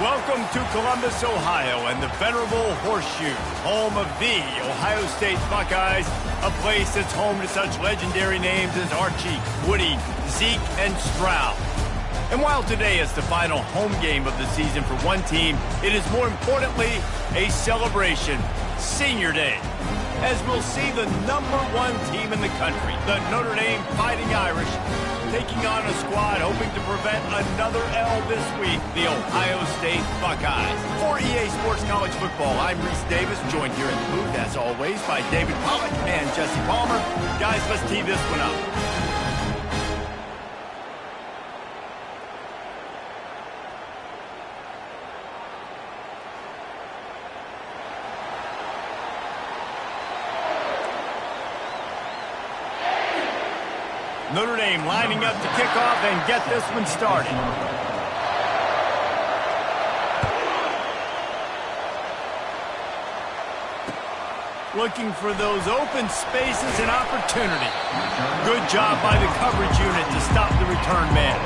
Welcome to Columbus, Ohio, and the venerable Horseshoe, home of the Ohio State Buckeyes, a place that's home to such legendary names as Archie, Woody, Zeke, and Stroud. And while today is the final home game of the season for one team, it is more importantly a celebration, Senior Day, as we'll see the #1 team in the country, the Notre Dame Fighting Irish, taking on a squad hoping to prevent another L this week, the Ohio State Buckeyes. For EA Sports College Football, I'm Reese Davis, joined here in the booth, as always, by David Pollack and Jesse Palmer. Guys, let's tee this one up. Notre Dame lining up to kick off and get this one started. Looking for those open spaces and opportunity. Good job by the coverage unit to stop the return man.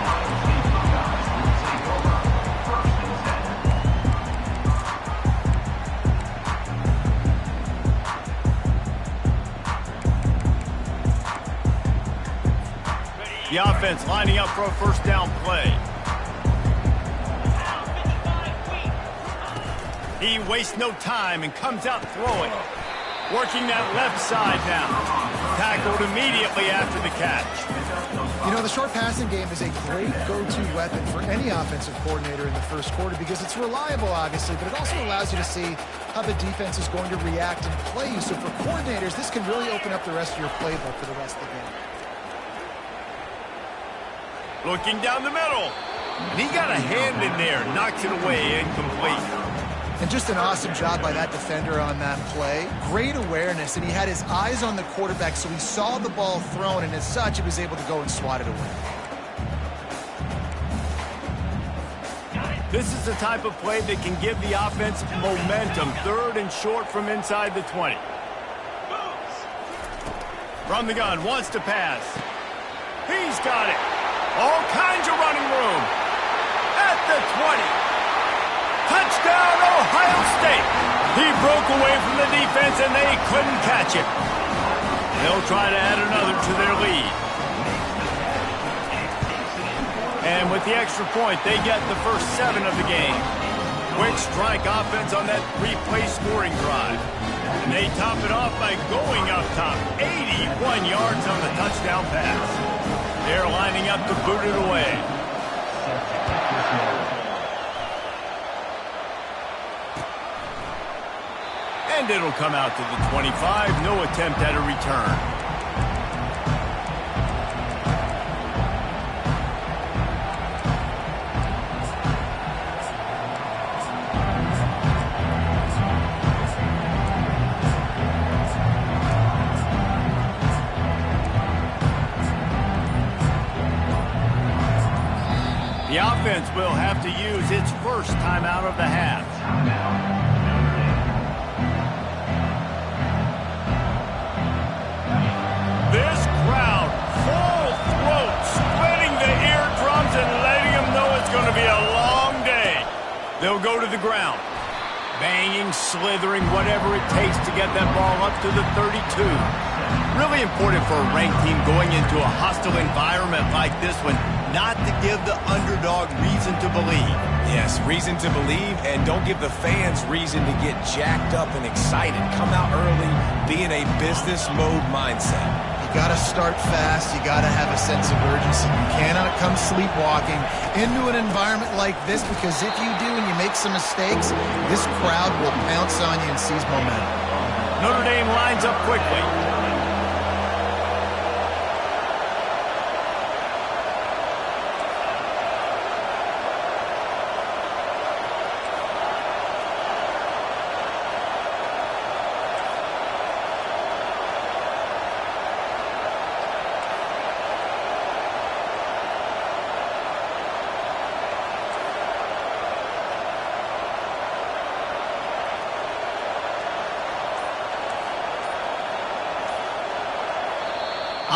The offense lining up for a first down play. He wastes no time and comes out throwing. Working that left side now. Tackled immediately after the catch. You know, the short passing game is a great go-to weapon for any offensive coordinator in the first quarter because it's reliable, obviously, but it also allows you to see how the defense is going to react and play you. So for coordinators, this can really open up the rest of your playbook for the rest of the game. Looking down the middle. And he got a hand in there. Knocks it away, incomplete. And just an awesome job by that defender on that play. Great awareness, and he had his eyes on the quarterback, so he saw the ball thrown, and as such, he was able to go and swat it away. This is the type of play that can give the offense momentum. Third and short from inside the 20. From the gun, wants to pass. He's got it. All kinds of running room. At the 20. Touchdown, Ohio State. He broke away from the defense, and they couldn't catch him. They'll try to add another to their lead. And with the extra point, they get the first 7 of the game. Quick strike offense on that 3-play scoring drive. And they top it off by going up top. 81 yards on the touchdown pass. They're lining up to boot it away. And it'll come out to the 25. No attempt at a return. The offense will have to use its first timeout of the half. This crowd, full throat, splitting the eardrums and letting them know it's going to be a long day. They'll go to the ground. Banging, slithering, whatever it takes to get that ball up to the 32. Really important for a ranked team going into a hostile environment like this one, not to give the underdog reason to believe. Yes, reason to believe, and don't give the fans reason to get jacked up and excited. Come out early, be in a business mode mindset. You got to start fast. You got to have a sense of urgency. You cannot come sleepwalking into an environment like this, because if you do and you make some mistakes, this crowd will pounce on you and seize momentum. Notre Dame lines up quickly.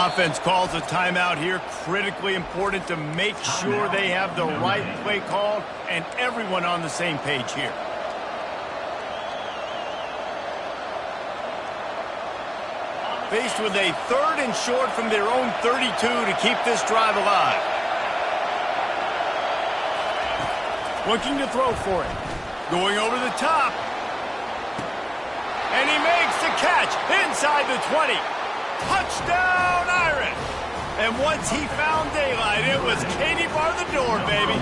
Offense calls a timeout here. Critically important to make sure they have the right play called and everyone on the same page here. Faced with a 3rd and short from their own 32 to keep this drive alive. Looking to throw for it. Going over the top. And he makes the catch inside the 20. Touchdown, Irish! And once he found daylight, it was Katie bar the door, baby.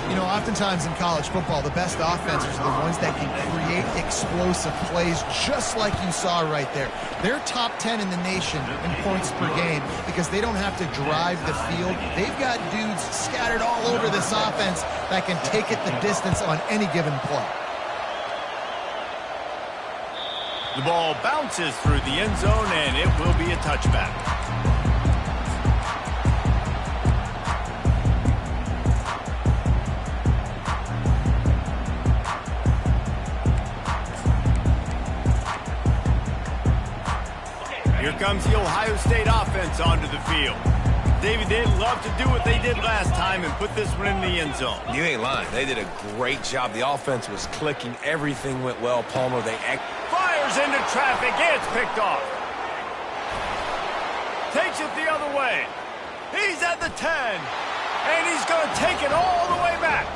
You know, oftentimes in college football, the best offenses are the ones that can create explosive plays, just like you saw right there. They're top 10 in the nation in points per game because they don't have to drive the field. They've got dudes scattered all over this offense that can take it the distance on any given play. The ball bounces through the end zone, and it will be a touchback. Here comes the Ohio State offense onto the field. David, they'd love to do what they did last time and put this one in the end zone. You ain't lying. They did a great job. The offense was clicking. Everything went well. Palmer, fires into traffic. It's picked off. Takes it the other way. He's at the 10. And he's going to take it all the way back.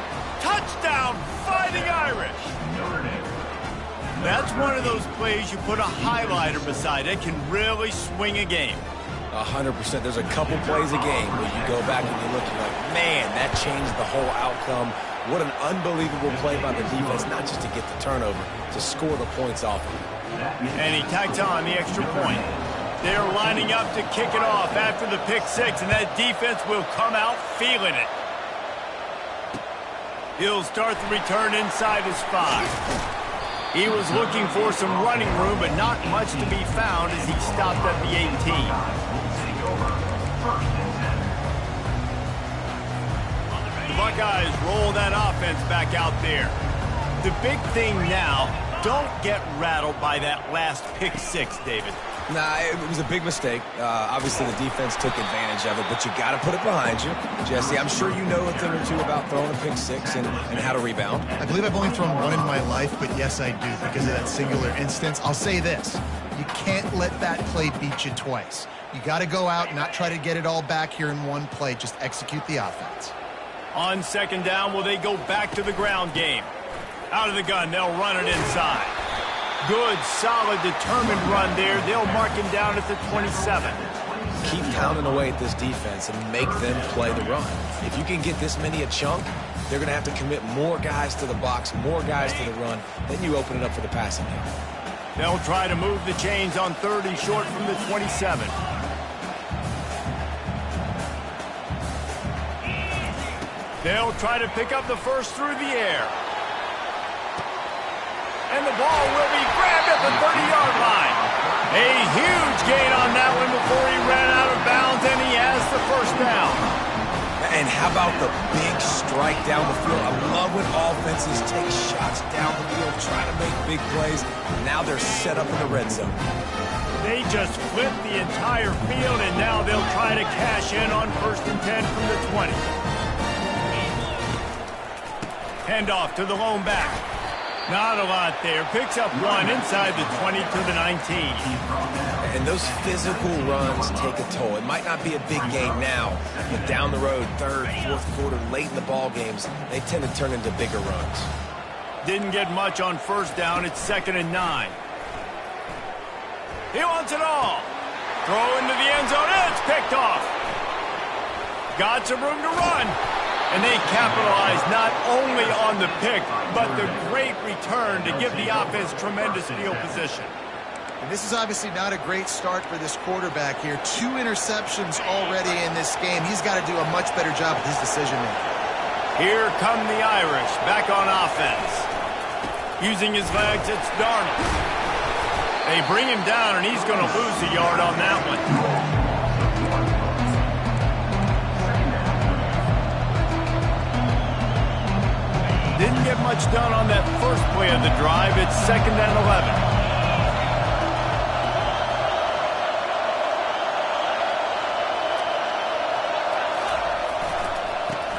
Touchdown, Fighting Irish. That's one of those plays you put a highlighter beside. It can really swing a game. 100%. There's a couple plays a game where you go back and you look and you're like, man, that changed the whole outcome. What an unbelievable play by the defense, not just to get the turnover, to score the points off of it. And he tacks on the extra point. They're lining up to kick it off after the pick six, and that defense will come out feeling it. He'll start the return inside his 5. He was looking for some running room, but not much to be found as he stopped at the 18. The Buckeyes roll that offense back out there. The big thing now, don't get rattled by that last pick six, David. Nah, it was a big mistake. Obviously, the defense took advantage of it, but you got to put it behind you. Jesse, I'm sure you know a thing or two about throwing a pick six and how to rebound. I believe I've only thrown one in my life, but yes, I do because of that singular instance. I'll say this. You can't let that play beat you twice. You got to go out and not try to get it all back here in one play. Just execute the offense. On second down, will they go back to the ground game? Out of the gun, they'll run it inside. Good, solid, determined run there. They'll mark him down at the 27. Keep pounding away at this defense and make them play the run. If you can get this many a chunk, they're going to have to commit more guys to the box, more guys to the run. Then you open it up for the passing game. They'll try to move the chains on 3rd and short from the 27. They'll try to pick up the first through the air. And the ball will be grabbed at the 30-yard line. A huge gain on that one before he ran out of bounds, and he has the first down. And how about the big strike down the field? I love when offenses take shots down the field, try to make big plays. Now they're set up in the red zone. They just flipped the entire field, and now they'll try to cash in on 1st and 10 from the 20. Handoff to the lone back. Not a lot there. Picks up one inside the 20 to the 19. And those physical runs take a toll. It might not be a big game now, but down the road, 3rd, 4th quarter, late in the ball games, they tend to turn into bigger runs. Didn't get much on 1st down. It's 2nd and 9. He wants it all. Throw into the end zone. It's picked off. Got some room to run. And they capitalize not only on the pick, but the great return to give the offense tremendous field position. And this is obviously not a great start for this quarterback here. 2 interceptions already in this game. He's got to do a much better job with his decision-making. Here come the Irish back on offense. Using his legs, it's Darnold. They bring him down, and he's going to lose a yard on that one. Didn't get much done on that first play of the drive. It's 2nd and 11.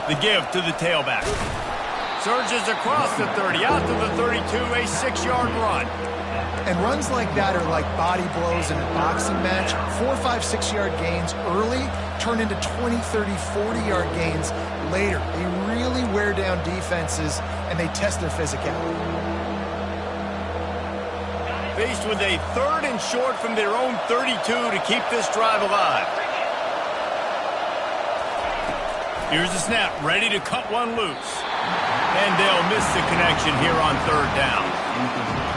The give to the tailback. Surges across the 30, out to the 32, a 6-yard run. And runs like that are like body blows in a boxing match. 4, 5, 6-yard gains early turn into 20, 30, 40-yard gains later. They really wear down defenses, and they test their physicality. Faced with a 3rd and short from their own 32 to keep this drive alive. Here's the snap, ready to cut one loose. And they'll miss the connection here on 3rd down.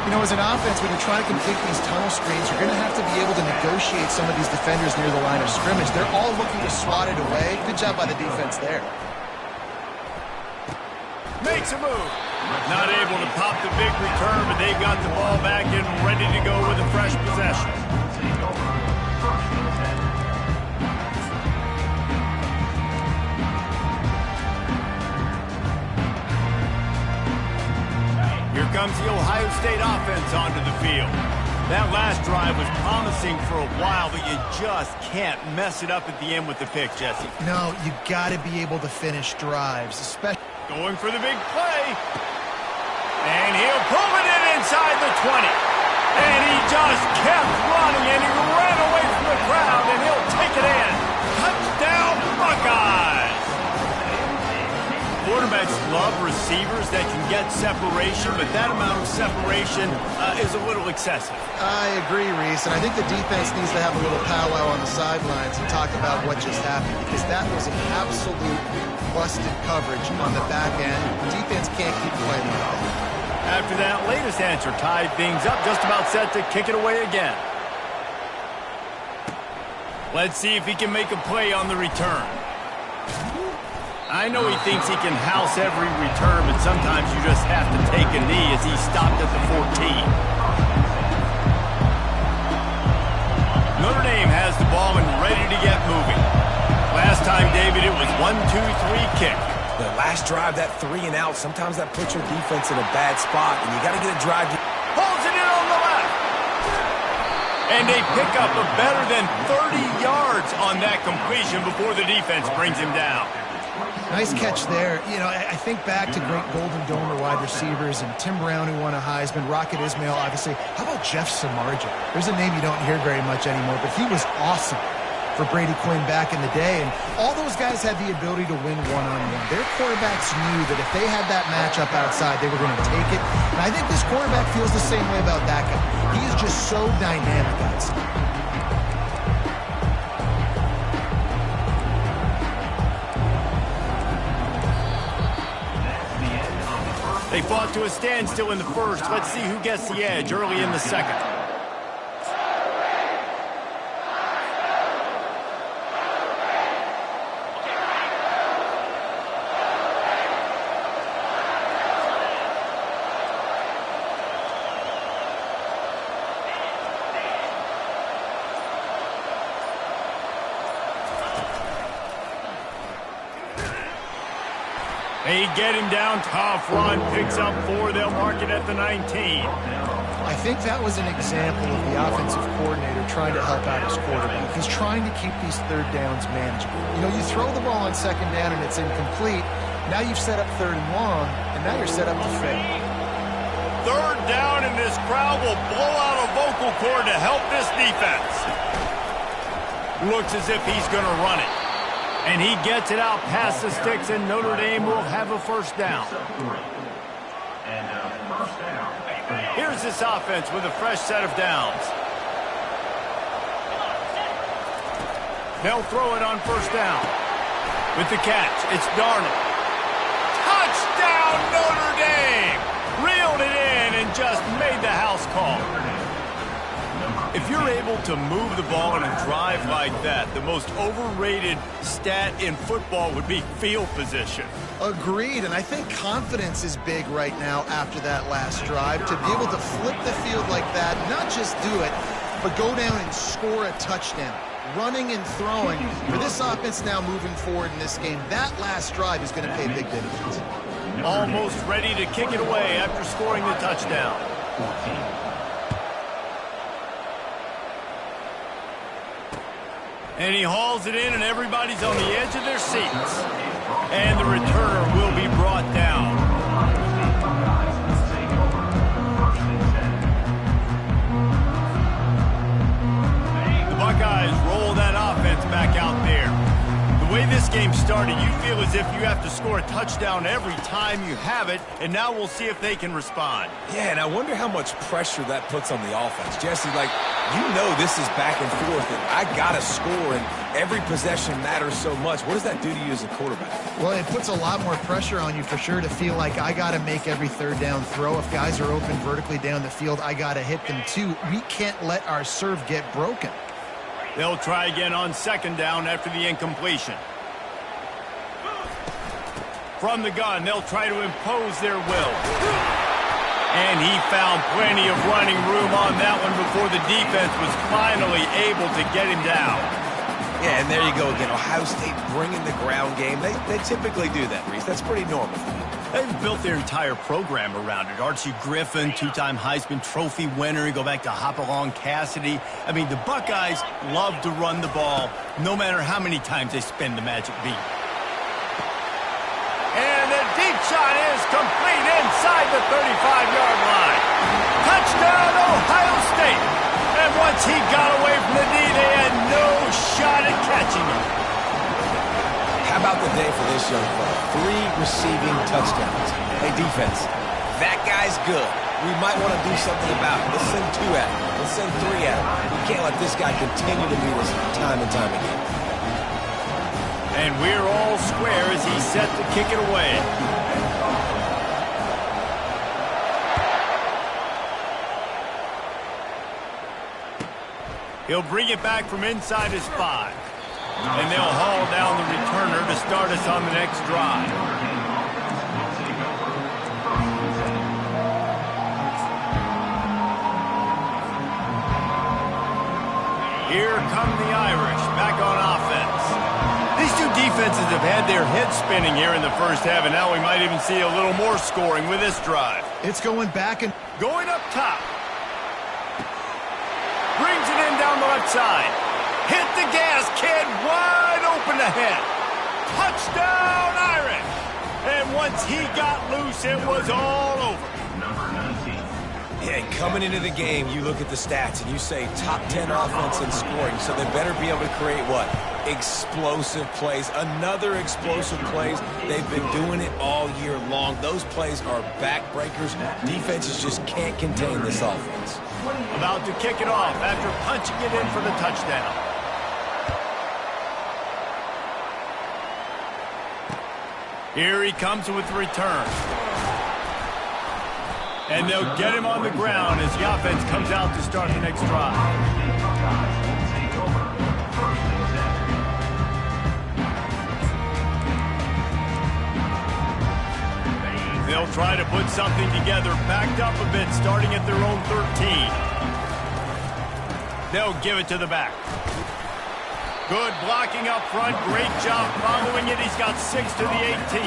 You know, as an offense, when you're trying to complete these tunnel screens, you're going to have to be able to negotiate some of these defenders near the line of scrimmage. They're all looking to swat it away. Good job by the defense there. Makes a move. Not able to pop the big return, but they've got the ball back and ready to go with a fresh possession. Here comes the Ohio State offense onto the field. That last drive was promising for a while, but you just can't mess it up at the end with the pick, Jesse. No, you got to be able to finish drives, especially going for the big play. And he'll pull it in inside the 20. And he just kept running, and he ran away from the crowd, and he'll take it in. Touchdown, Buckeyes! Quarterbacks love receivers that can get separation, but that amount of separation is a little excessive. I agree, Reese, and I think the defense needs to have a little powwow on the sidelines and talk about what just happened, because that was an absolute busted coverage on the back end. The defense can't keep playing like that. After that latest answer tied things up, just about set to kick it away again. Let's see if he can make a play on the return. I know he thinks he can house every return, but sometimes you just have to take a knee as he stopped at the 14. Notre Dame has the ball and ready to get moving. Last time, David, it was 1-2-3 kick. The last drive, that 3 and out, sometimes that puts your defense in a bad spot, and you got to get a drive. Holds it in on the left. And they pick up a better than 30 yards on that completion before the defense brings him down. Nice catch there. You know, I think back to great Golden Domer wide receivers and Tim Brown, who won a Heisman, Rocket Ismail, obviously. How about Jeff Samardzija? There's a name you don't hear very much anymore, but he was awesome for Brady Quinn back in the day, and all those guys had the ability to win one-on-one. Their quarterbacks knew that if they had that matchup outside, they were going to take it, and I think this quarterback feels the same way about that guy. He is just so dynamic outside. They fought to a standstill in the first. Let's see who gets the edge early in the second. They get him down, tough run, picks up 4, they'll mark it at the 19. I think that was an example of the offensive coordinator trying to help out his quarterback. He's trying to keep these 3rd downs manageable. You know, you throw the ball on 2nd down and it's incomplete. Now you've set up 3rd and long, and now you're set up to fail. 3rd down, and this crowd will blow out a vocal cord to help this defense. Looks as if he's going to run it. And he gets it out past the sticks, and Notre Dame will have a 1st down. Here's this offense with a fresh set of downs. They'll throw it on 1st down. With the catch, it's Darnold. Touchdown, Notre Dame! Reeled it in and just made the house call. If you're able to move the ball in a drive like that, the most overrated stat in football would be field position. Agreed, and I think confidence is big right now after that last drive. To be able to flip the field like that, not just do it, but go down and score a touchdown. Running and throwing. For this offense now moving forward in this game, that last drive is going to pay big dividends. Almost ready to kick it away after scoring the touchdown. And he hauls it in, and everybody's on the edge of their seats. And the returner will be brought down. The Buckeyes roll that offense back out there. The way this game started, you feel as if you have to score a touchdown every time you have it, and now we'll see if they can respond. Yeah, and I wonder how much pressure that puts on the offense. Jesse, like, you know this is back and forth, and I got to score, and every possession matters so much. What does that do to you as a quarterback? Well, it puts a lot more pressure on you for sure to feel like I got to make every third down throw. If guys are open vertically down the field, I got to hit them too. We can't let our serve get broken. They'll try again on second down after the incompletion. From the gun, they'll try to impose their will. And he found plenty of running room on that one before the defense was finally able to get him down. Yeah, and there you go again. Ohio State bringing the ground game. They typically do that, Reese. That's pretty normal. They've built their entire program around it. Archie Griffin, two-time Heisman Trophy winner. You go back to Hopalong Cassidy. I mean, the Buckeyes love to run the ball, no matter how many times they spin the magic beat. And the deep shot is complete inside the 35-yard line. Touchdown, Ohio State. And once he got away from the D, they had no shot at catching him. How about the day for this young fella? 3 receiving touchdowns. Hey, defense, that guy's good. We might want to do something about it. Let's send 2 at him. Let's send 3 at him. We can't let this guy continue to beat us time and time again. And we're all square as he's set to kick it away. He'll bring it back from inside his 5. And they'll haul down the returner to start us on the next drive. Here come the Irish back on offense. These two defenses have had their heads spinning here in the first half, and now we might even see a little more scoring with this drive. It's going back and going up top. Brings it in down the left side. Hit the gas, kid. Wide open ahead. Touchdown, Irish. And once he got loose, it was all over. Yeah, and coming into the game, you look at the stats and you say top 10 offense in scoring, so they better be able to create what? Explosive plays. Another explosive plays. They've been doing it all year long. Those plays are backbreakers. Defenses just can't contain this offense. About to kick it off after punching it in for the touchdown. Here he comes with the return. And they'll get him on the ground as the offense comes out to start the next drive. They'll try to put something together, backed up a bit, starting at their own 13. They'll give it to the back. Good blocking up front. Great job following it. He's got 6 to the 18.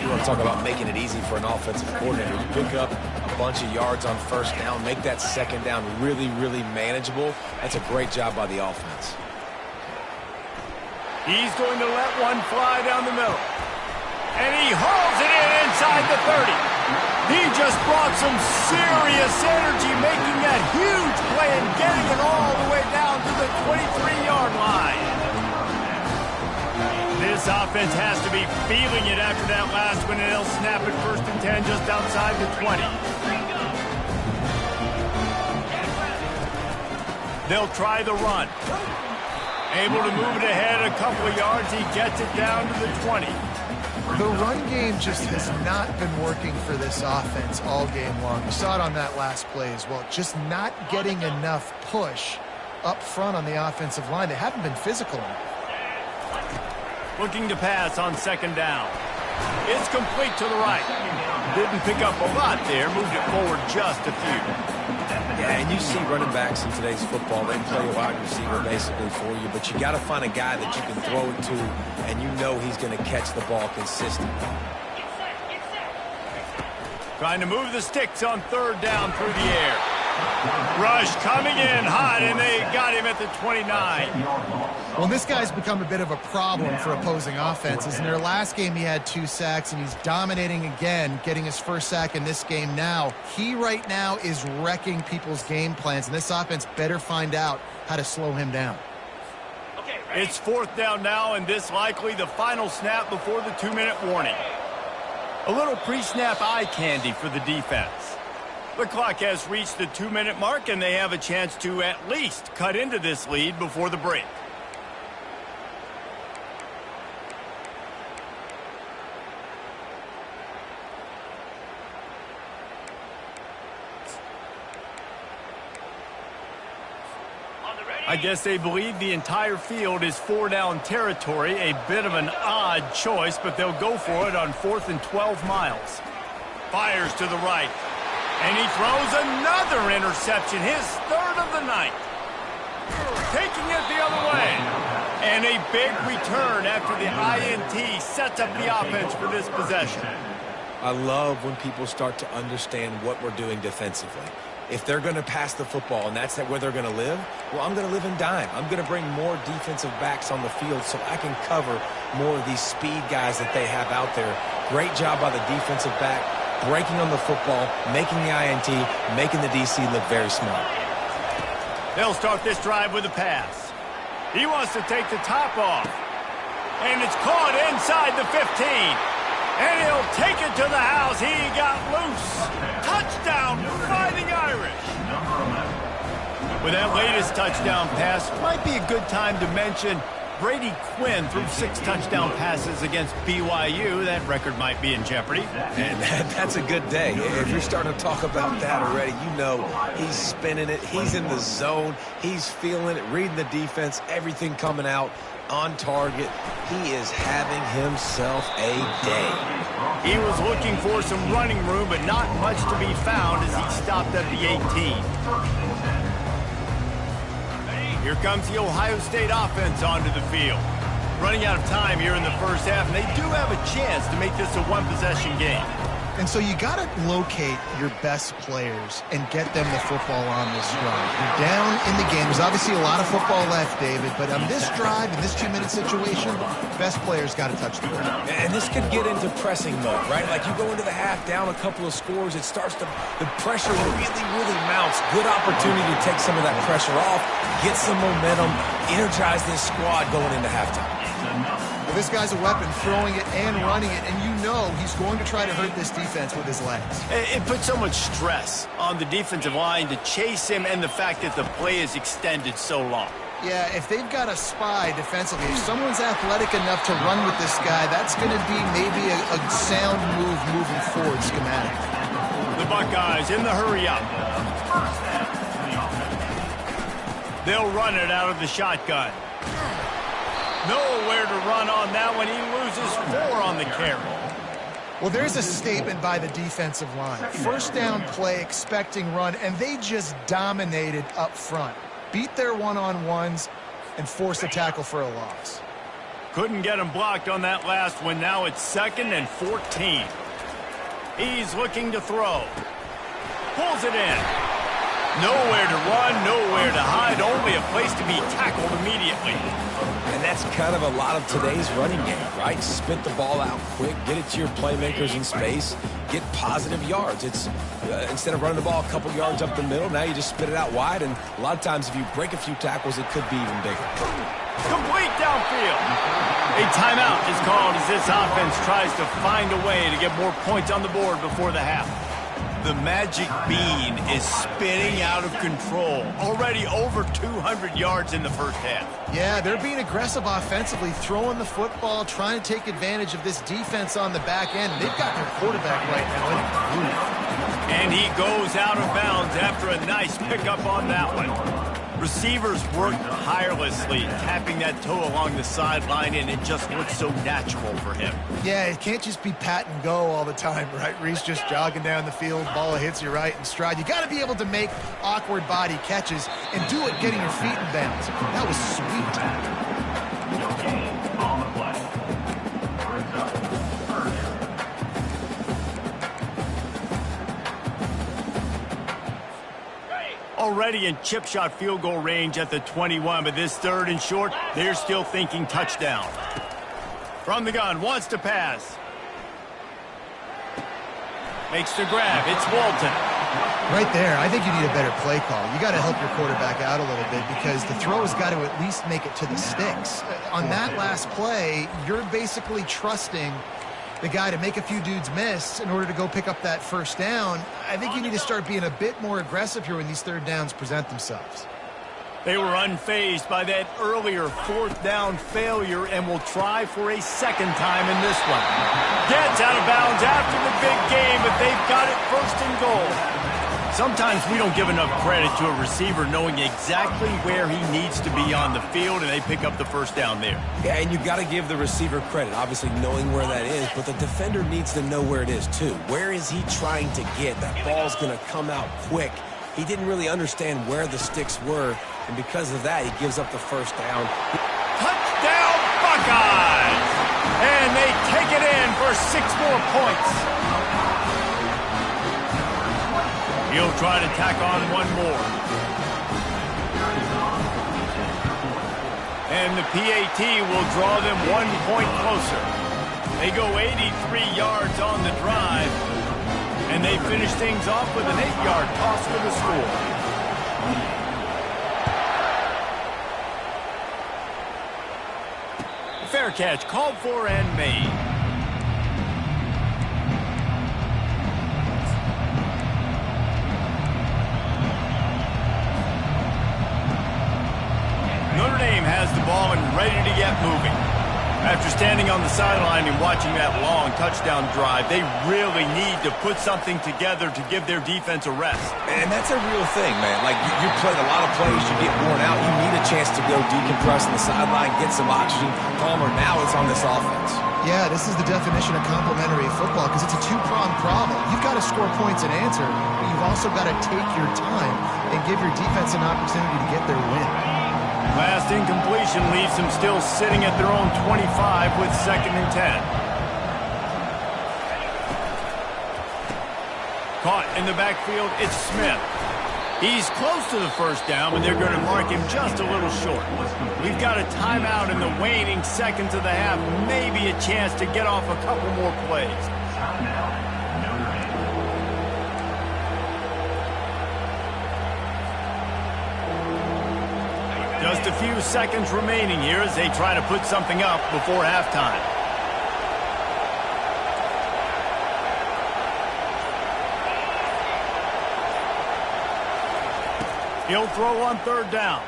You want to talk about making it easy for an offensive coordinator. You pick up a bunch of yards on first down, make that second down really, really manageable. That's a great job by the offense. He's going to let one fly down the middle. And he hauls it in inside the 30. He just brought some serious energy, making that huge play and getting it all the way down to the 23-yard line. This offense has to be feeling it after that last one, and they'll snap it 1st and 10 just outside the 20. They'll try the run. Able to move it ahead a couple of yards. He gets it down to the 20. the run game just has not been working for this offense all game long. You saw it on that last play as well. Just not getting enough push up front on the offensive line. They haven't been physical enough. Looking to pass on second down. It's complete to the right. Didn't pick up a lot there. Moved it forward just a few. Yeah, and you see running backs in today's football, they play a wide receiver basically for you, but you got to find a guy that you can throw it to, and you know he's going to catch the ball consistently. Trying to move the sticks on third down through the air. Rush coming in hot, and they got him at the 29. Well, this guy's become a bit of a problem for opposing offenses. In their last game, he had 2 sacks, and he's dominating again, getting his first sack in this game now. He right now is wrecking people's game plans, and this offense better find out how to slow him down. It's 4th down now, and this likely the final snap before the 2-minute warning. A little pre-snap eye candy for the defense. The clock has reached the 2-minute mark, and they have a chance to at least cut into this lead before the break. I guess they believe the entire field is 4-down territory. A bit of an odd choice, but they'll go for it on 4th and 12 miles. Fires to the right. And he throws another interception, his 3rd of the night. Taking it the other way. And a big return after the INT sets up the offense for this possession. I love when people start to understand what we're doing defensively. If they're going to pass the football and that's where they're going to live, well, I'm going to live in dime. I'm going to bring more defensive backs on the field so I can cover more of these speed guys that they have out there. Great job by the defensive back, breaking on the football, making the INT, making the DC look very smart. They'll start this drive with a pass. He wants to take the top off. And it's caught inside the 15. And he'll take it to the house. He got loose. Touchdown, Fighting Irish. With that latest touchdown pass, might be a good time to mention Brady Quinn threw 6 touchdown passes against BYU. That record might be in jeopardy. And that's a good day. If you're starting to talk about that already, you know he's spinning it. He's in the zone. He's feeling it, reading the defense, everything coming out on target. He is having himself a day. He was looking for some running room, but not much to be found as he stopped at the 18. Here comes the Ohio State offense onto the field. Running out of time here in the first half, and they do have a chance to make this a one-possession game. And so you got to locate your best players and get them the football on this drive. You're down in the game. There's obviously a lot of football left, David, but on this drive, in this 2-minute situation, best players got to touch the ball. And this could get into pressing mode, right? Like you go into the half down a couple of scores, it starts to, the pressure really mounts. Good opportunity to take some of that pressure off, get some momentum, energize this squad going into halftime. Well, this guy's a weapon, throwing it and running it, and you know he's going to try to hurt this defense with his legs. It puts so much stress on the defensive line to chase him, and the fact that the play is extended so long. Yeah, if they've got a spy defensively, if someone's athletic enough to run with this guy, that's going to be maybe a sound move moving forward schematic. The Buckeyes in the hurry-up. They'll run it out of the shotgun. Nowhere to run on that one. He loses 4 on the carry. Well, there's a statement by the defensive line. First down play, expecting run, and they just dominated up front. Beat their one-on-ones and forced a tackle for a loss. Couldn't get him blocked on that last one. Now it's 2nd and 14. He's looking to throw. Pulls it in. Nowhere to run, nowhere to hide, only a place to be tackled immediately. And that's kind of a lot of today's running game, right? Spit the ball out quick, get it to your playmakers in space, get positive yards. It's instead of running the ball a couple yards up the middle, now you just spit it out wide, and a lot of times if you break a few tackles, it could be even bigger. Complete downfield. A timeout is called as this offense tries to find a way to get more points on the board before the half. The magic bean is spinning out of control. Already over 200 yards in the first half. Yeah, they're being aggressive offensively, throwing the football, trying to take advantage of this defense on the back end. They've got their quarterback right now in a groove. And he goes out of bounds after a nice pickup on that one. Receivers worked tirelessly, tapping that toe along the sideline, and it just looks so natural for him. Yeah, it can't just be pat and go all the time, right? Reese just jogging down the field, ball hits you right in stride. You got to be able to make awkward body catches and do it getting your feet in bounds. That was sweet. already in chip shot field goal range at the 21, but this 3rd and short, they're still thinking touchdown. From the gun, wants to pass. Makes the grab. It's Walton. Right there, I think you need a better play call. You got to help your quarterback out a little bit because the throw has got to at least make it to the sticks. On that last play, you're basically trusting the guy to make a few dudes miss in order to go pick up that first down. I think you need to start being a bit more aggressive here when these 3rd downs present themselves. They were unfazed by that earlier 4th down failure and will try for a 2nd time in this one. Gets out of bounds after the big game, but they've got it 1st and goal. Sometimes we don't give enough credit to a receiver knowing exactly where he needs to be on the field, and they pick up the 1st down there. Yeah, and you got to give the receiver credit, obviously knowing where that is, but the defender needs to know where it is too. Where is he trying to get? That ball's going to come out quick. He didn't really understand where the sticks were, and because of that, he gives up the 1st down. Touchdown, Buckeyes! And they take it in for 6 more points. He'll try to tack on one more. And the PAT will draw them 1 point closer. They go 83 yards on the drive, and they finish things off with an 8-yard toss for the score. Fair catch called for and made. Notre Dame has the ball and ready to get moving. After standing on the sideline and watching that long touchdown drive, they really need to put something together to give their defense a rest. And that's a real thing, man. Like, you played a lot of plays, you get worn out, you need a chance to go decompress on the sideline, get some oxygen. Palmer, now it's on this offense. Yeah, this is the definition of complementary football because it's a 2-pronged problem. You've got to score points and answer, but you've also got to take your time and give your defense an opportunity to get their win. Last incompletion leaves them still sitting at their own 25 with 2nd and 10. Caught in the backfield, it's Smith. He's close to the 1st down, but they're going to mark him just a little short. We've got a timeout in the waning seconds of the half, maybe a chance to get off a couple more plays. Just a few seconds remaining here as they try to put something up before halftime. He'll throw on 3rd down.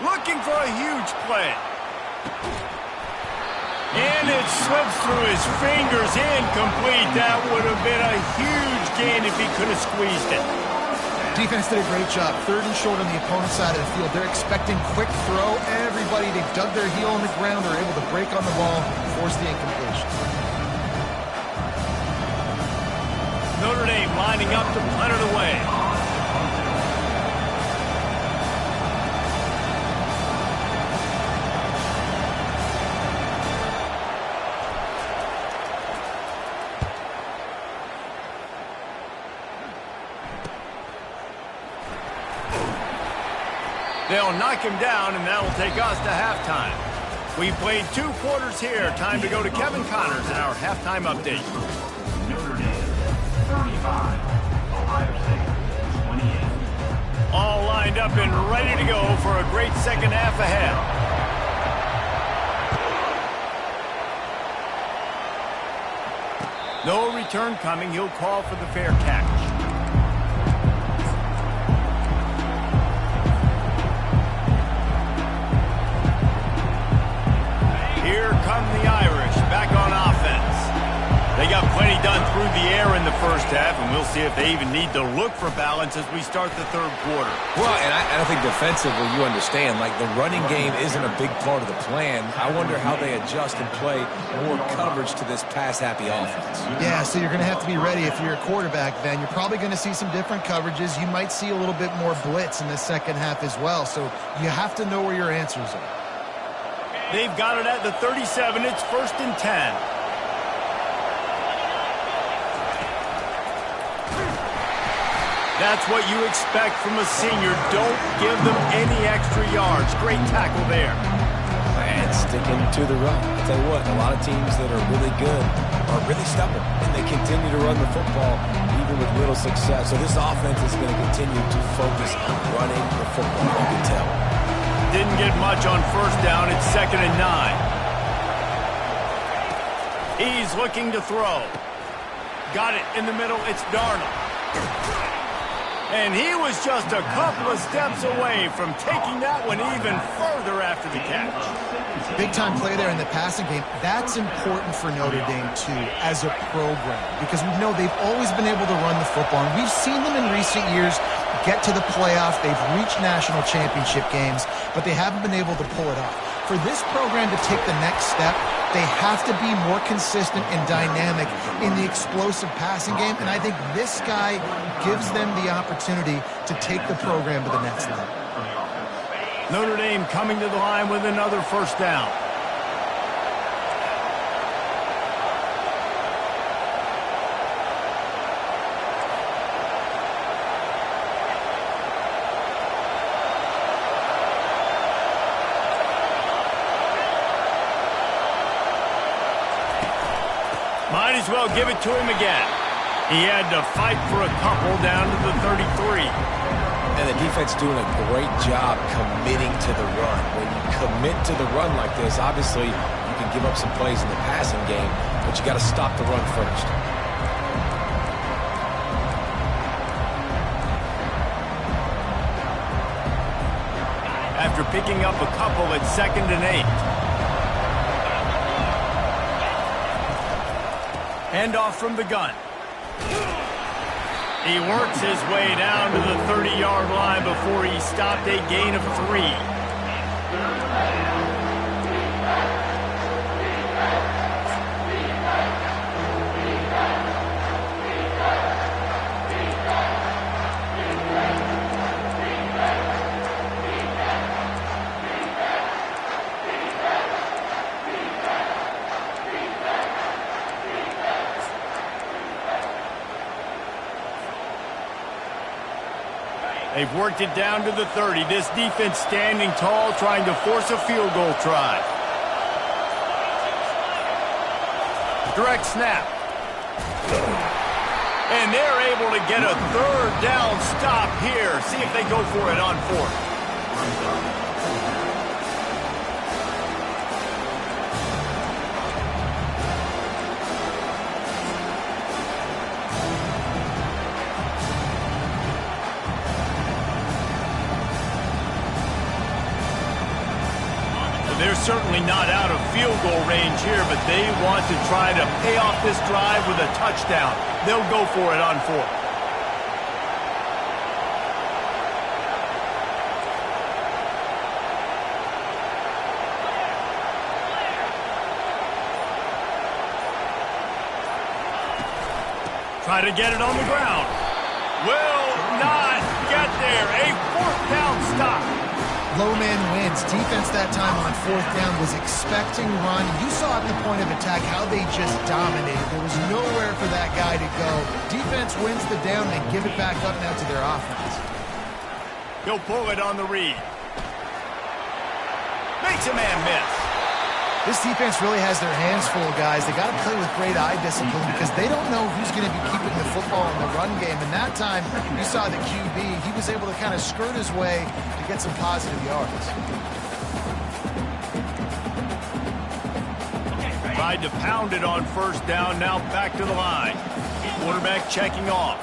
Looking for a huge play. And it slips through his fingers, incomplete. That would have been a huge gain if he could have squeezed it. Defense did a great job. 3rd and short on the opponent's side of the field. They're expecting quick throw. Everybody, they dug their heel on the ground. They're able to break on the ball, force the incompletion. Notre Dame lining up to punt it away. They'll knock him down, and that will take us to halftime. We played 2 quarters here. Time to go to Kevin Connors in our halftime update. Notre Dame, 35. Ohio State, 28. All lined up and ready to go for a great 2nd half ahead. No return coming. He'll call for the fair catch. Here come the Irish, back on offense. They got plenty done through the air in the 1st half, and we'll see if they even need to look for balance as we start the 3rd quarter. Well, and I think defensively, you understand, like, the running game isn't a big part of the plan. I wonder how they adjust and play more coverage to this pass-happy offense. Yeah, so you're going to have to be ready if you're a quarterback, then. You're probably going to see some different coverages. You might see a little bit more blitz in the 2nd half as well, so you have to know where your answers are. They've got it at the 37. It's 1st and 10. That's what you expect from a senior. Don't give them any extra yards. Great tackle there. And sticking to the run. I'll tell you what, a lot of teams that are really good are really stubborn, and they continue to run the football even with little success. So this offense is going to continue to focus on running the football, you can tell. Didn't get much on first down. It's 2nd and 9. He's looking to throw. Got it in the middle. It's Darnold. And he was just a couple of steps away from taking that one even further after the catch. Big-time play there in the passing game. That's important for Notre Dame, too, as a program, because we know they've always been able to run the football, and we've seen them in recent years get to the playoff. They've reached national championship games, but they haven't been able to pull it off. For this program to take the next step, they have to be more consistent and dynamic in the explosive passing game, and I think this guy gives them the opportunity to take the program to the next level. Notre Dame coming to the line with another first down. Might as well give it to him again. He had to fight for a couple down to the 33. And the defense doing a great job committing to the run. When you commit to the run like this, obviously you can give up some plays in the passing game, but you got to stop the run first. After picking up a couple at 2nd and 8. Handoff from the gun. He works his way down to the 30-yard line before he stopped a gain of 3. They've worked it down to the 30. This defense standing tall, trying to force a field goal try. Direct snap. And they're able to get a 3rd down stop here. See if they go for it on 4th. They're certainly not out of field goal range here, but they want to try to pay off this drive with a touchdown. They'll go for it on 4th. Try to get it on the ground. Will not get there. A 4th down stop. Low man wins. Defense that time on 4th down was expecting run. You saw at the point of attack how they just dominated. There was nowhere for that guy to go. Defense wins the down. They give it back up now to their offense. He'll pull it on the read. Makes a man miss. This defense really has their hands full, guys. They got to play with great eye discipline because they don't know who's going to be keeping the football in the run game. And that time, you saw the QB. He was able to kind of skirt his way to get some positive yards. Tried to pound it on 1st down. Now back to the line. Quarterback checking off.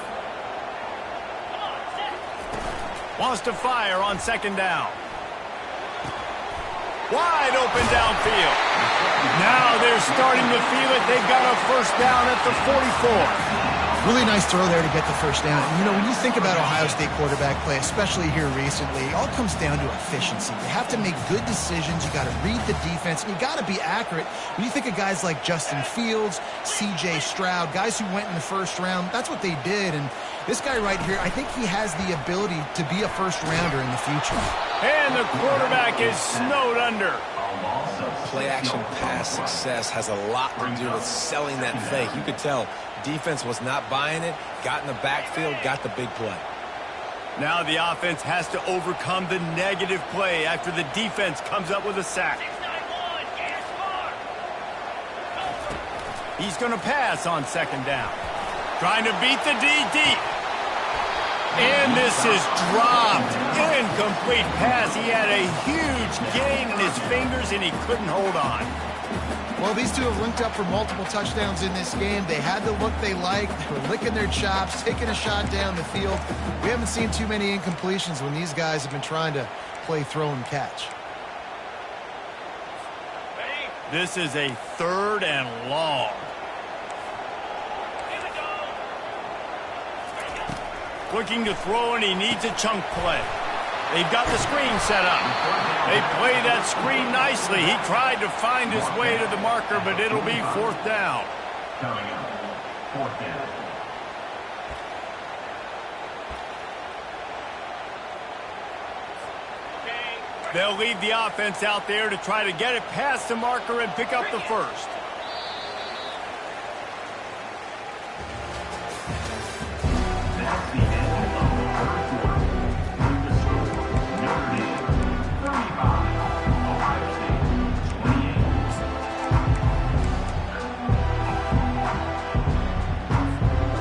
Wants to fire on 2nd down. Wide open downfield. Now they're starting to feel it. They've got a 1st down at the 44. Really nice throw there to get the 1st down. And, you know, when you think about Ohio State quarterback play, especially here recently, it all comes down to efficiency. You have to make good decisions. You got to read the defense, and you got to be accurate. When you think of guys like Justin Fields, C.J. Stroud, guys who went in the 1st round, that's what they did. And this guy right here, I think he has the ability to be a 1st rounder in the future. And the quarterback is snowed under. Play-action pass success has a lot to do with selling that fake. You could tell defense was not buying it, got in the backfield, got the big play. Now the offense has to overcome the negative play after the defense comes up with a sack. He's going to pass on second down. Trying to beat the D deep. And this is dropped. Incomplete pass. He had a huge gain in his fingers, and he couldn't hold on. Well, these two have linked up for multiple touchdowns in this game. They had the look they liked. They were licking their chops, taking a shot down the field. We haven't seen too many incompletions when these guys have been trying to play throw and catch. This is a 3rd and long. Looking to throw, and he needs a chunk play. They've got the screen set up. They play that screen nicely. He tried to find his way to the marker, but it'll be 4th down. Coming up, 4th down. They'll leave the offense out there to try to get it past the marker and pick up the first. That's the end of the 3rd quarter. With the score, Notre Dame 35, Ohio State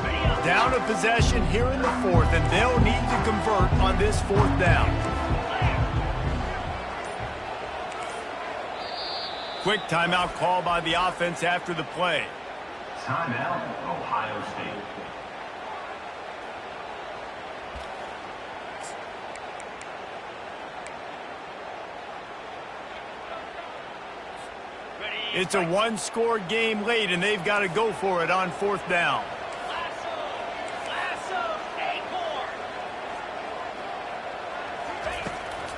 28. Down a possession here in the 4th, and they'll need to convert on this 4th down. Quick timeout call by the offense after the play. Timeout, Ohio State. It's a one-score game late, and they've got to go for it on 4th down.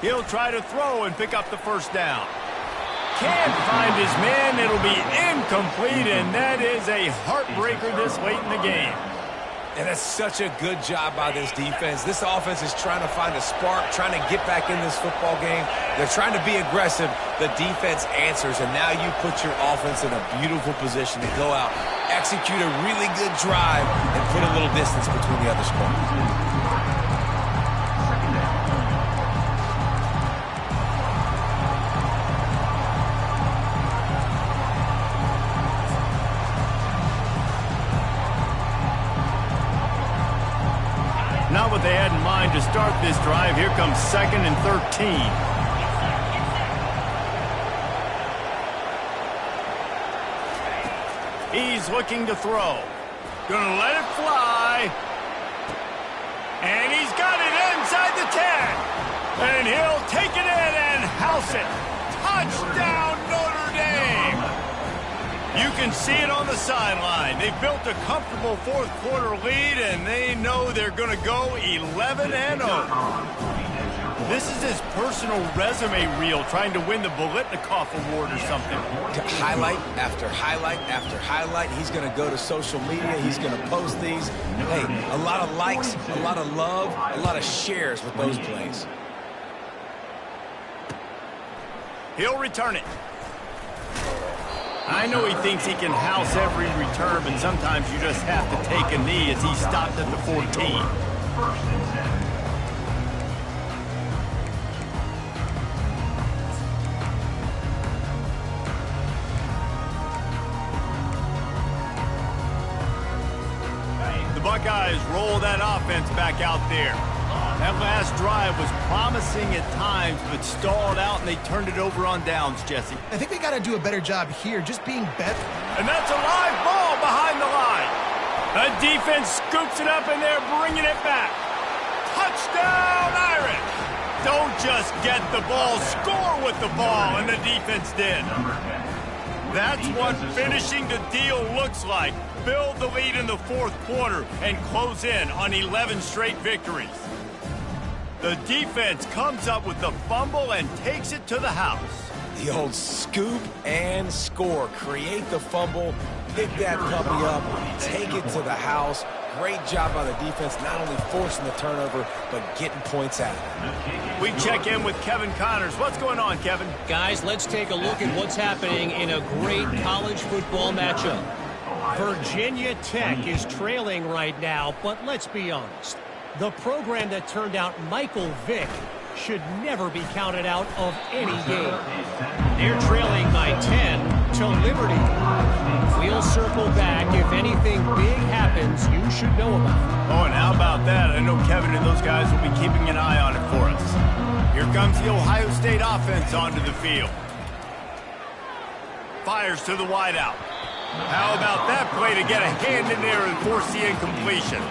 He'll try to throw and pick up the first down. Can't find his man. It'll be incomplete, and that is a heartbreaker this late in the game. And that's such a good job by this defense. This offense is trying to find a spark, trying to get back in this football game. They're trying to be aggressive. The defense answers, and now you put your offense in a beautiful position to go out, execute a really good drive, and put a little distance between the other squad. Not what they had in mind to start this drive. Here comes 2nd and 13. He's looking to throw. Gonna let it fly. And he's got it inside the 10. And he'll take it in and house it. Touchdown, Notre Dame. You can see it on the sideline. They've built a comfortable 4th quarter lead, and they know they're going to go 11-0. This is his personal resume reel, trying to win the Biletnikoff Award or something. Highlight after highlight after highlight. He's going to go to social media. He's going to post these. Hey, a lot of likes, a lot of love, a lot of shares with those plays. He'll return it. I know he thinks he can house every return, but sometimes you just have to take a knee as he stopped at the 14. 1st and 10. The Buckeyes roll that offense back out there. That last drive was promising at times, but stalled out, and they turned it over on downs, Jesse. I think they got to do a better job here, just being better. And that's a live ball behind the line. The defense scoops it up, and they're bringing it back. Touchdown, Irish! Don't just get the ball, score with the ball, and the defense did. That's what finishing the deal looks like. Build the lead in the 4th quarter and close in on 11 straight victories. The defense comes up with the fumble and takes it to the house. The old scoop and score. Create the fumble, pick that puppy up, take it to the house. Great job by the defense, not only forcing the turnover, but getting points out of it. We check in with Kevin Connors. What's going on, Kevin? Guys, let's take a look at what's happening in a great college football matchup. Virginia Tech is trailing right now, but let's be honest. The program that turned out Michael Vick should never be counted out of any game. They're trailing by 10 to Liberty. We'll circle back. If anything big happens, you should know about it. Oh, and how about that? I know Kevin and those guys will be keeping an eye on it for us. Here comes the Ohio State offense onto the field. Fires to the wideout. How about that play to get a hand in there and force the incompletion?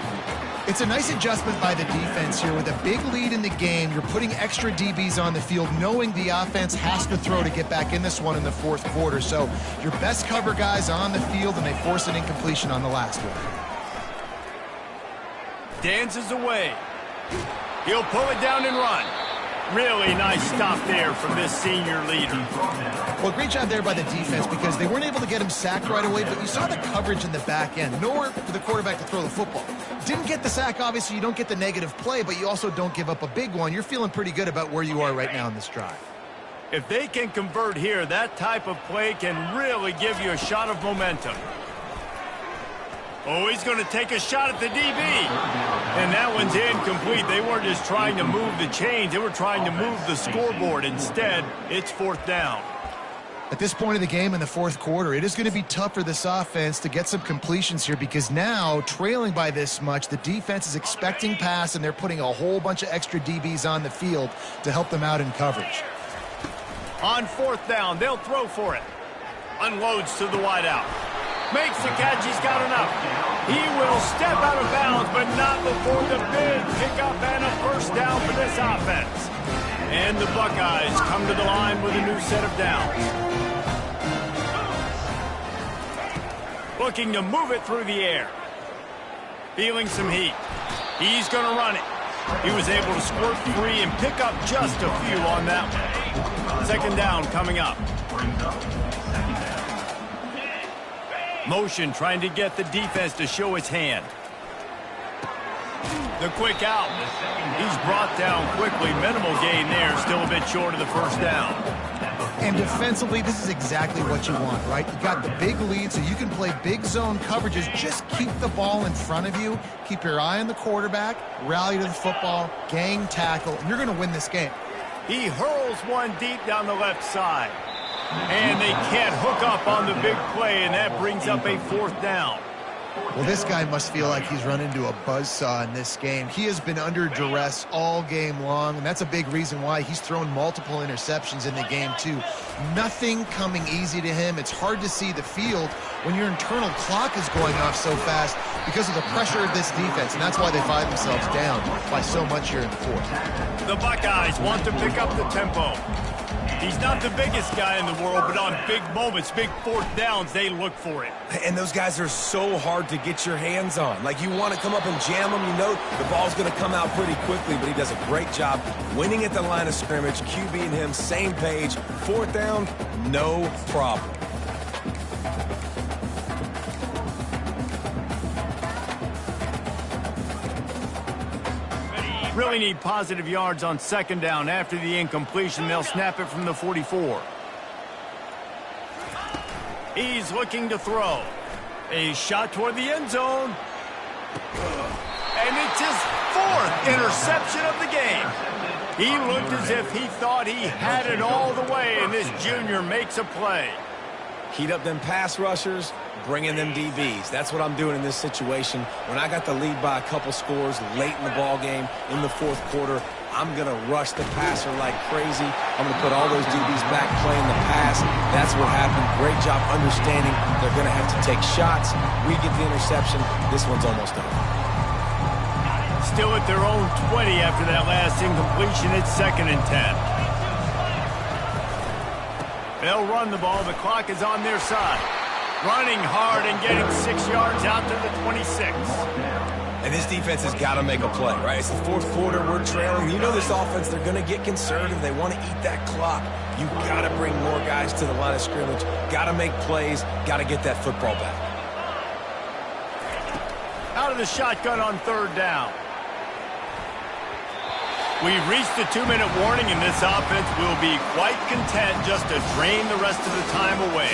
It's a nice adjustment by the defense here. With a big lead in the game, you're putting extra DBs on the field, knowing the offense has to throw to get back in this one in the fourth quarter. So your best cover guys on the field, and they force an incompletion on the last one. Dances away. He'll pull it down and run. Really nice stop there from this senior leader. Well, great job there by the defense because they weren't able to get him sacked right away, but you saw the coverage in the back end. Nowhere for the quarterback to throw the football. Didn't get the sack, obviously. You don't get the negative play, but you also don't give up a big one. You're feeling pretty good about where you are right now in this drive. If they can convert here, that type of play can really give you a shot of momentum. Oh, he's going to take a shot at the DB. And that one's incomplete. They weren't just trying to move the chains. They were trying to move the scoreboard. Instead, it's fourth down. At this point of the game in the fourth quarter, it is going to be tough for this offense to get some completions here because now, trailing by this much, the defense is expecting pass, and they're putting a whole bunch of extra DBs on the field to help them out in coverage. On fourth down, they'll throw for it. Unloads to the wideout. Makes the catch. He's got enough. He will step out of bounds, but not before the big pickup and a first down for this offense. And the Buckeyes come to the line with a new set of downs. Looking to move it through the air. Feeling some heat. He's going to run it. He was able to squirt free and pick up just a few on that one. Second down coming up. Motion trying to get the defense to show its hand. The quick out. He's brought down quickly. Minimal gain there. Still a bit short of the first down. And defensively, this is exactly what you want, right? You got the big lead, so you can play big zone coverages. Just keep the ball in front of you. Keep your eye on the quarterback. Rally to the football. Gang tackle. And you're going to win this game. He hurls one deep down the left side. And they can't hook up on the big play, and that brings up a fourth down. Well, this guy must feel like he's run into a buzzsaw in this game. He has been under duress all game long, and that's a big reason why he's thrown multiple interceptions in the game, too. Nothing coming easy to him. It's hard to see the field when your internal clock is going off so fast because of the pressure of this defense, and that's why they find themselves down by so much here in the fourth. The Buckeyes want to pick up the tempo. He's not the biggest guy in the world, but on big moments, big fourth downs, they look for it. And those guys are so hard to get your hands on. Like, you want to come up and jam them, you know the ball's going to come out pretty quickly, but he does a great job winning at the line of scrimmage. QB and him, same page. Fourth down, no problem. Really need positive yards on second down. After the incompletion, they'll snap it from the 44. He's looking to throw. A shot toward the end zone. And it's his fourth interception of the game. He looked as if he thought he had it all the way, and this junior makes a play. Heat up them pass rushers, bring in them DBs. That's what I'm doing in this situation. When I got the lead by a couple scores late in the ball game in the fourth quarter, I'm going to rush the passer like crazy. I'm going to put all those DBs back playing the pass. That's what happened. Great job understanding they're going to have to take shots. We get the interception. This one's almost over. Still at their own 20 after that last incompletion. It's 2nd and 10. They'll run the ball. The clock is on their side. Running hard and getting 6 yards out to the 26. And this defense has got to make a play, right? It's the fourth quarter. We're trailing. You know this offense, they're going to get conservative. They want to eat that clock. You got to bring more guys to the line of scrimmage. Got to make plays. Got to get that football back. Out of the shotgun on third down. We've reached the 2-minute warning, and this offense will be quite content just to drain the rest of the time away.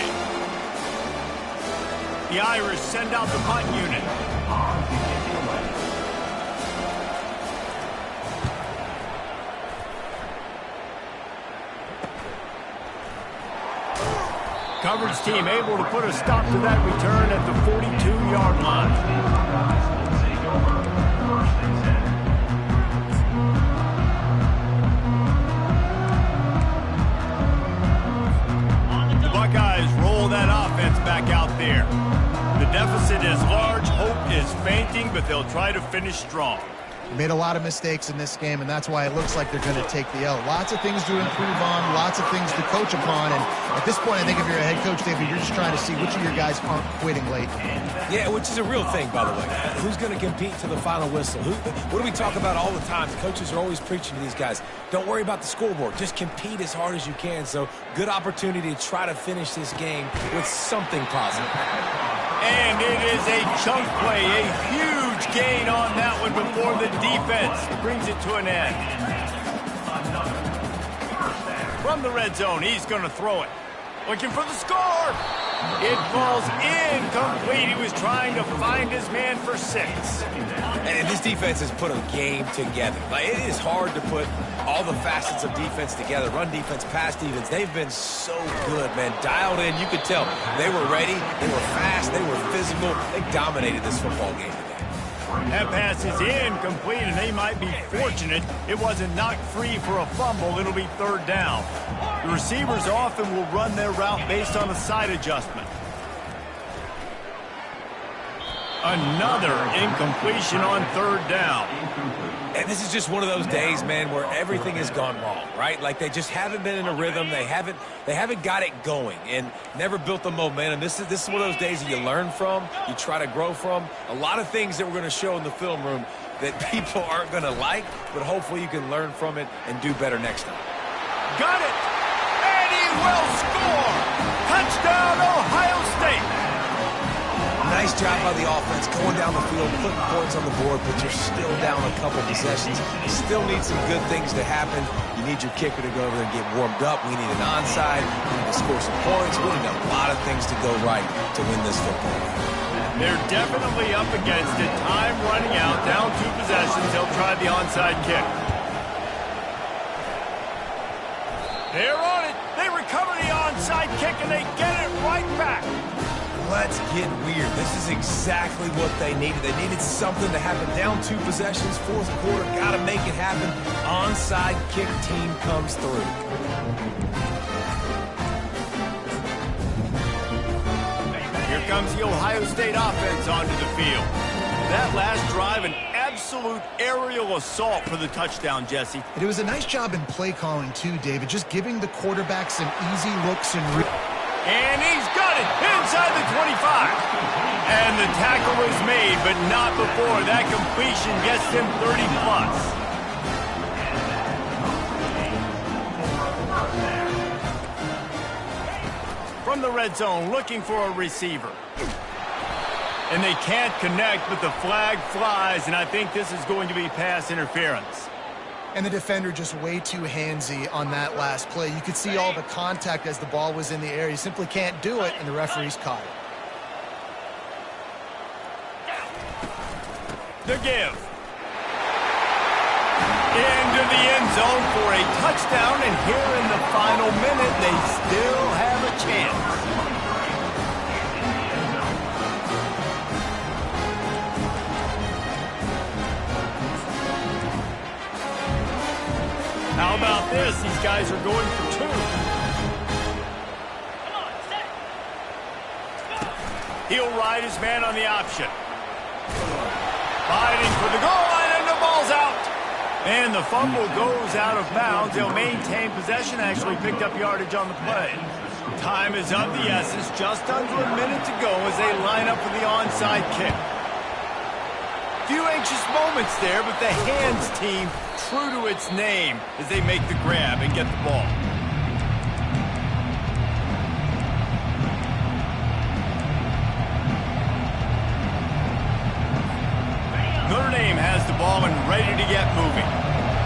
The Irish send out the punt unit. Coverage team able to put a stop to that return at the 42-yard line. The Buckeyes roll that offense back out there. The deficit is large, hope is fainting, but they'll try to finish strong. Made a lot of mistakes in this game, and that's why it looks like they're going to take the L. Lots of things to improve on, lots of things to coach upon, and at this point, I think if you're a head coach, David, you're just trying to see which of your guys aren't quitting late. Yeah, which is a real thing, by the way. Who's going to compete to the final whistle? What do we talk about all the time? The coaches are always preaching to these guys. Don't worry about the scoreboard. Just compete as hard as you can. So, good opportunity to try to finish this game with something positive. And it is a chunk play, a huge gain on that one before the defense brings it to an end. From the red zone, he's going to throw it. Looking for the score. It falls incomplete. He was trying to find his man for 6. And this defense has put a game together. Like, it is hard to put all the facets of defense together. Run defense, pass defense. They've been so good, man. Dialed in. You could tell they were ready. They were fast. They were physical. They dominated this football game today. That pass is incomplete, and they might be fortunate it wasn't knocked free for a fumble. It'll be 3rd down. The receivers often will run their route based on a side adjustment. Another incompletion on 3rd down. And this is just one of those days, man, where everything has gone wrong, right? Like, they just haven't been in a rhythm. They haven't got it going and never built the momentum. This is one of those days that you learn from, you try to grow from. A lot of things that we're going to show in the film room that people aren't going to like, but hopefully you can learn from it and do better next time. Got it! And he will score! Touchdown, Ohio State! Nice job by the offense going down the field, putting points on the board, but you're still down a couple possessions. You still need some good things to happen. You need your kicker to go over there and get warmed up. We need an onside. We need to score some points. We need a lot of things to go right to win this football game. They're definitely up against it. Time running out, down 2 possessions. They'll try the onside kick. They're on it. They recover the onside kick, and they get it right back. Let's get weird. This is exactly what they needed. They needed something to happen. Down 2 possessions, 4th quarter, got to make it happen. Onside kick team comes through. Here comes the Ohio State offense onto the field. That last drive, an absolute aerial assault for the touchdown, Jesse. It was a nice job in play calling, too, David, just giving the quarterback some easy looks and... And he's got it inside the 25. And the tackle was made, but not before. That completion gets him 30+. From the red zone, looking for a receiver. And they can't connect, but the flag flies, and I think this is going to be pass interference. And the defender just way too handsy on that last play. You could see all the contact as the ball was in the air. You simply can't do it, and the referee's caught it. The give. Into the end zone for a touchdown, and here in the final minute, they still have a chance. How about this? These guys are going for 2. He'll ride his man on the option. Fighting for the goal line, and the ball's out. And the fumble goes out of bounds. They'll maintain possession, actually picked up yardage on the play. Time is of the essence, just under a minute to go as they line up for the onside kick. Few anxious moments there, but the hands team true to its name as they make the grab and get the ball. Notre Dame has the ball and ready to get moving.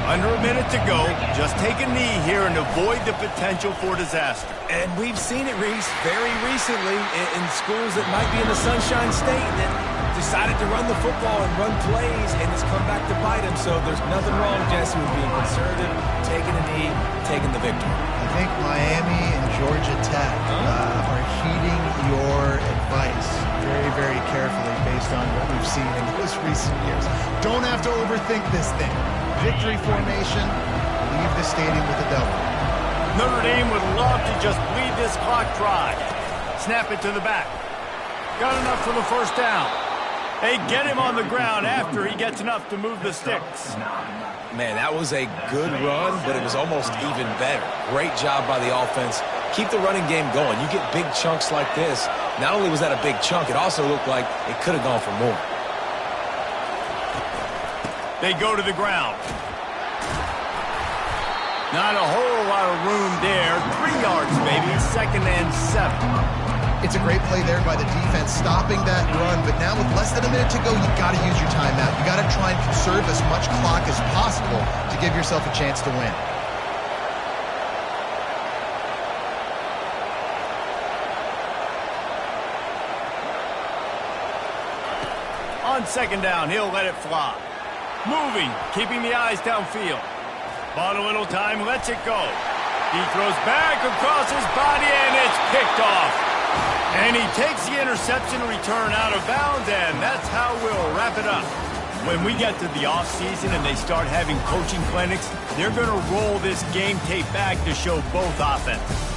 Under a minute to go, just take a knee here and avoid the potential for disaster. And we've seen it, Reese, very recently in schools that might be in the Sunshine State that decided to run the football and run plays, and it's come back to bite him. So there's nothing wrong, Jesse, with being conservative, taking a knee, taking the victory. think Miami and Georgia Tech are heeding your advice very, very carefully based on what we've seen in those recent years. Don't have to overthink this thing. Victory formation, leave the stadium with a double. Notre Dame would love to just bleed this clock dry. Snap it to the back. Got enough for the first down. They get him on the ground after he gets enough to move the sticks. Man, that was a good run, but it was almost even better. Great job by the offense. Keep the running game going. You get big chunks like this. Not only was that a big chunk, it also looked like it could have gone for more. They go to the ground. Not a whole lot of room there. 3 yards, maybe. 2nd and 7. It's a great play there by the defense, stopping that run. But now with less than a minute to go, you've got to use your timeout. You've got to try and conserve as much clock as possible to give yourself a chance to win. On 2nd down, he'll let it fly. Moving, keeping the eyes downfield. Bought a little time, lets it go. He throws back across his body, and it's picked off. And he takes the interception return out of bounds, and that's how we'll wrap it up. When we get to the offseason and they start having coaching clinics, they're going to roll this game tape back to show both offenses.